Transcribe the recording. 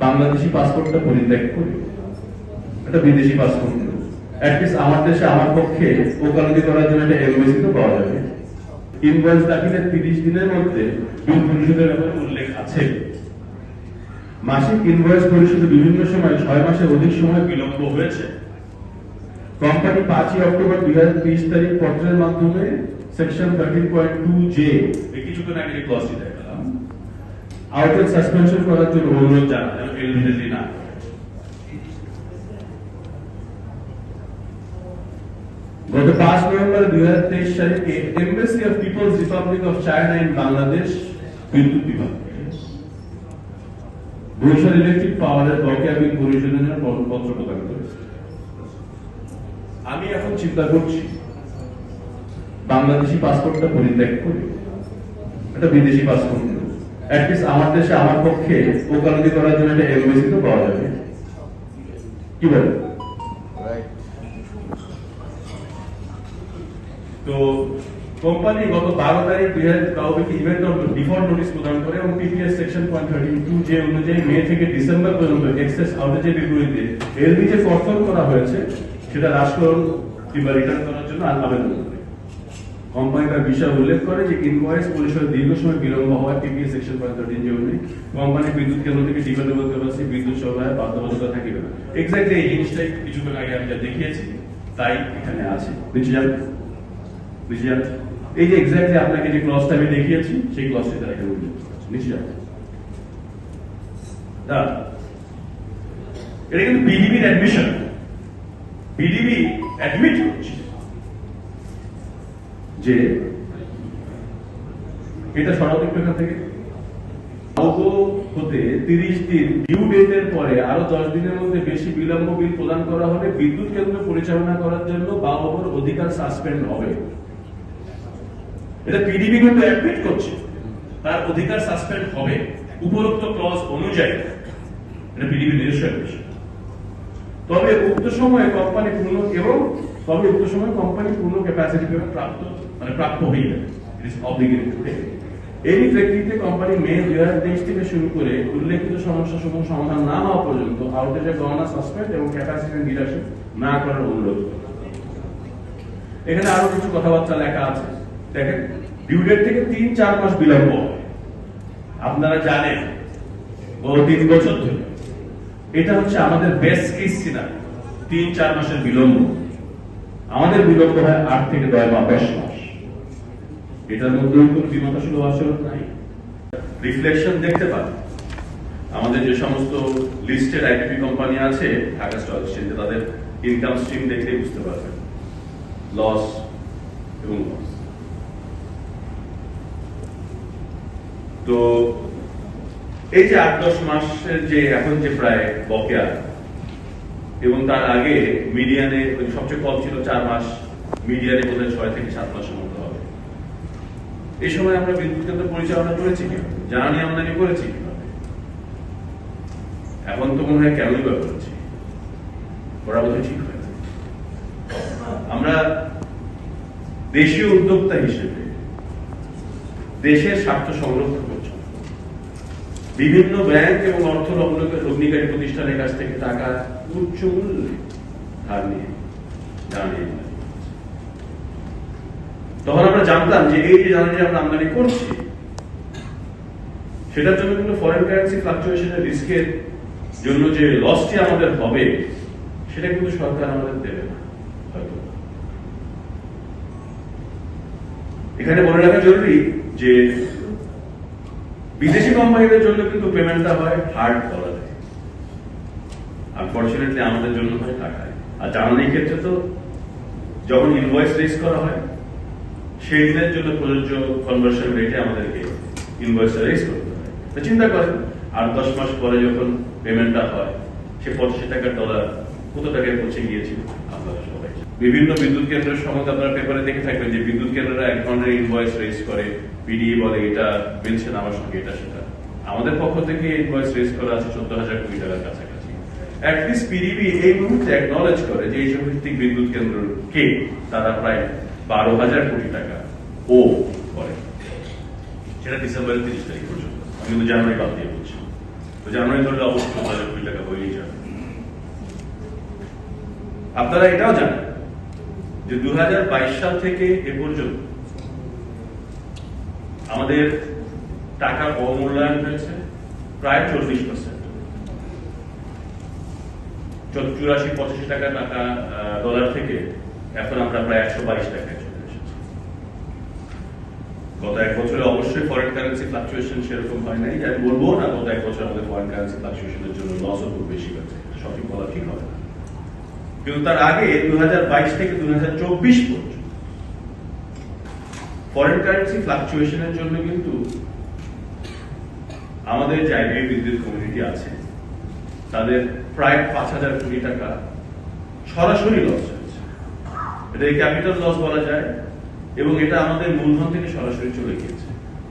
বাংলাদেশি পাসপোর্টটা পরিত্যাগ করি, একটা বিদেশি পাসপোর্ট অ্যাটলিস্ট আমার দেশে আমার পক্ষে ওকালতি করার জন্য একটা এমবেসি তো পাওয়া যাবে। ইনভয়েস দাখিলের 30 দিনের মধ্যে বিল পরিশোধের ব্যাপারে উল্লেখ আছে। মাসিক ইনভয়েস পরিশোধে বিভিন্ন সময় 6 মাসের অধিক সময় বিলম্ব হয়েছে। কোম্পানি 5 অক্টোবর 2023 তারিখ পত্রের মাধ্যমে সেকশন 13.2 জে কিছুক্ষণ আগে ক্লজটি দেখালাম আউটলেট সাসপেনশন করার জন্য অনুরোধ জানায় যেন এলডিডি না। গত 5 নভেম্বর 2023 তারিখে embassy of People's Republic of China in Bangladesh বিদ্যুৎ বিভাগ বরিশাল ইলেকট্রিক পাওয়ারের বকেয়া বিল পরিশোধের জন্য পত্র প্রদান করেছে। আমি এখন চিন্তা করছি বাংলাদেশি পাসপোর্টটা পরিত্যাগ করি, একটা বিদেশি পাসপোর্ট অ্যাটলিস্ট আমার দেশে আমার পক্ষে ওকালতি করার জন্য একটা এমবেসি তো পাওয়া যাবে। কি বলে? তো কোম্পানি গত 12 তারিখ 2022 ইভেন্ট অফ ডিফল্ট নোটিশ প্রদান করে এবং পিপিএস সেকশন 13.2 জে অনুযায়ী মে থেকে ডিসেম্বর পর্যন্ত এক্সেস আউটেজের বিপরীতে এলবি যে কর্তন করা হয়েছে সেটা হ্রাসকরণ কিংবা রিটার্ন করার জন্য আবেদন করে। কোম্পানি তার বিষয় উল্লেখ করে যে ইনভয়েস পরিশোধে দীর্ঘ সময় বিলম্ব হওয়ায় পিপিএস সেকশন 13 জে অনুযায়ী কোম্পানি বিদ্যুৎ কেন্দ্র থেকে ডিপেন্ডেবল ক্যাপাসিটি বিদ্যুৎ সরবরাহের বাধ্যবাধকতা থাকিবে না। এক্স্যাক্টলি এই জিনিসটাই কিছুক্ষণ আগে আমি যা দেখিয়েছি তাই এখানে আছে। বুঝে এই যে এক্স্যাক্টলি আপনাকে যে ক্লজটা আমি দেখিয়েছি সেই ক্লজটি তারা এখানে উল্লেখ করেছে। নিচে যান। এটা কিন্তু বিডিবির অ্যাডমিশন, বিডিবি অ্যাডমিট করছে যে এটা সরাতে এখান থেকে হতে 30 দিন ডিউ ডেটের পরে আরো 10 দিনের মধ্যে বেশি বিলম্ব বিল প্রদান করা হবে। বিদ্যুৎ কেন্দ্র পরিচালনা করার জন্য বাবর অধিকার সাসপেন্ড হবে। এটা পিডিবি কিন্তু অ্যাডমিট করছে তার অধিকার সাসপেন্ড হবে উপরোক্ত ক্লজ অনুযায়ী। এটা পিডিবির নিজস্ব বিষয়। তবে উক্ত সময়ে কোম্পানি পূর্ণ ক্যাপাসিটি প্রাপ্য হয়ে যাবে। এই প্রেক্ষিতে কোম্পানি মে 2023 থেকে শুরু করে উল্লেখিত সমস্যা সমূহ সমাধান না হওয়া পর্যন্ত আউটেজের গণনা সাসপেন্ড এবং ক্যাপাসিটি নিরাশন না করার অনুরোধ করে। এখানে আরো কিছু কথাবার্তা লেখা আছে। দেখেন, ডিউ ডেট থেকে 3-4 মাস বিলম্ব হয়। আপনারা জানেন গত 3 বছর ধরে এটা হচ্ছে আমাদের বেস্ট কেস সিনারিও। 3-4 মাসের বিলম্ব, আমাদের বিলম্ব হয় 8 থেকে 10 মাস। এটার মধ্যে কোনো বিমতাসুলভ আচরণ নাই। রিফ্লেকশন দেখতে পান আমাদের যে সমস্ত লিস্টেড আইটিপি কোম্পানি আছে ঢাকা স্টক এক্সচেঞ্জে, তাদের ইনকাম স্ট্রিম দেখলেই বুঝতে পারবেন লস এবং লস। তো এই যে 8-10 মাসের যে এখন যে প্রায় বকেয়া, এবং তার আগে মিডিয়ানে সবচেয়ে কম ছিল 4 মাস, মিডিয়ানে বোধহয় 6 থেকে 7 মাসের মতো হবে। এই সময় আমরা বিদ্যুৎ কেন্দ্র পরিচালনা করেছি কিভাবে, জ্বালানি আমদানি করেছি কিভাবে, এখন তো মনে হয় কেমনই বা করেছি, ওরা বোধহয় ঠিক হয়। আমরা দেশীয় উদ্যোক্তা হিসেবে দেশের স্বার্থ সংরক্ষণ করছি। বিভিন্ন ব্যাংক এবং অর্থ লগ্নিকারী প্রতিষ্ঠানের কাছ থেকে টাকা উচ্চ মূল্যে ধার নিয়ে জ্বালানি, তখন আমরা জানতাম যে এই যে জ্বালানি আমরা আমদানি করছি সেটার জন্য কিন্তু ফরেন কারেন্সি ফ্লাকচুয়েশনের রিস্কের জন্য যে লসটি আমাদের হবে সেটা কিন্তু সরকার আমাদের দেবে না হয়তো। এখানে মনে রাখা জরুরি যে বিদেশি কোম্পানিদের জন্য কিন্তু পেমেন্টটা হয় হার্ড ডলারে, আনফরচুনেটলি আমাদের জন্য হয় টাকায়। আর জ্বালানির ক্ষেত্রে তো যখন ইনভয়েস রেজ করা হয় সেই দিনের জন্য প্রযোজ্য কনভার্সন রেটে আমাদেরকে ইনভয়েস রেজ করতে হয়। তো চিন্তা করেন 8-10 মাস পরে যখন পেমেন্টটা হয় সে 85 টাকার ডলার কত টাকায় পৌঁছে গিয়েছিল আপনারা সবাই। বিভিন্ন বিদ্যুৎ কেন্দ্রের সময় আপনারা পেপারে দেখে থাকবেন যে বিদ্যুৎ কেন্দ্ররা এক ধরনের ইনভয়েস রেজ করে, পিডিএ বলে এটা মিলছে না আমার সঙ্গে এটা সেটা। আমাদের পক্ষ থেকে ইনভয়েস রেজ করা আছে 14,000 কোটি টাকার কাছাকাছি। অ্যাটলিস্ট পিডিবি এই মুহূর্তে অ্যাকনলেজ করে যে এইসব ভিত্তিক বিদ্যুৎ কেন্দ্রকে তারা প্রায় 12,000 কোটি টাকা ও করে, সেটা ডিসেম্বরের 30 তারিখ পর্যন্ত। আমি কিন্তু জানুয়ারি বাদ দিয়ে বলছি। জানুয়ারি ধরলে অবশ্যই 9,000 কোটি টাকা হয়েই যাবে। আপনারা এটাও জানেন যে 2022 সাল থেকে এ পর্যন্ত আমাদের টাকার অবমূল্যায়ন হয়েছে প্রায় 40%। 84-85 টাকা ডলার থেকে এখন আমরা প্রায় 122 টাকায় চলে এসেছি। গত এক বছরে অবশ্যই ফরেন কারেন্সি ফ্লাকচুয়েশন সেরকম হয় নাই, আমি বলবো না গত এক বছর আমাদের ফরেন কারেন্সি ফ্লাকচুয়েশনের জন্য লসও খুব বেশি হয়েছে, সঠিক বলা ঠিক হবে না। কিন্তু তার আগে 2022 থেকে 2024 পর্যন্ত ফরেন কারেন্সি ফ্লাকচুয়েশনের জন্য কিন্তু আমাদের যে আইবিএ বিদ্যুৎ কমিউনিটি আছে তাদের প্রায় 5,000 কোটি টাকা সরাসরি লস হয়েছে। এটা ক্যাপিটাল লস বলা যায় এবং এটা আমাদের মূলধন থেকে সরাসরি চলে গিয়েছে।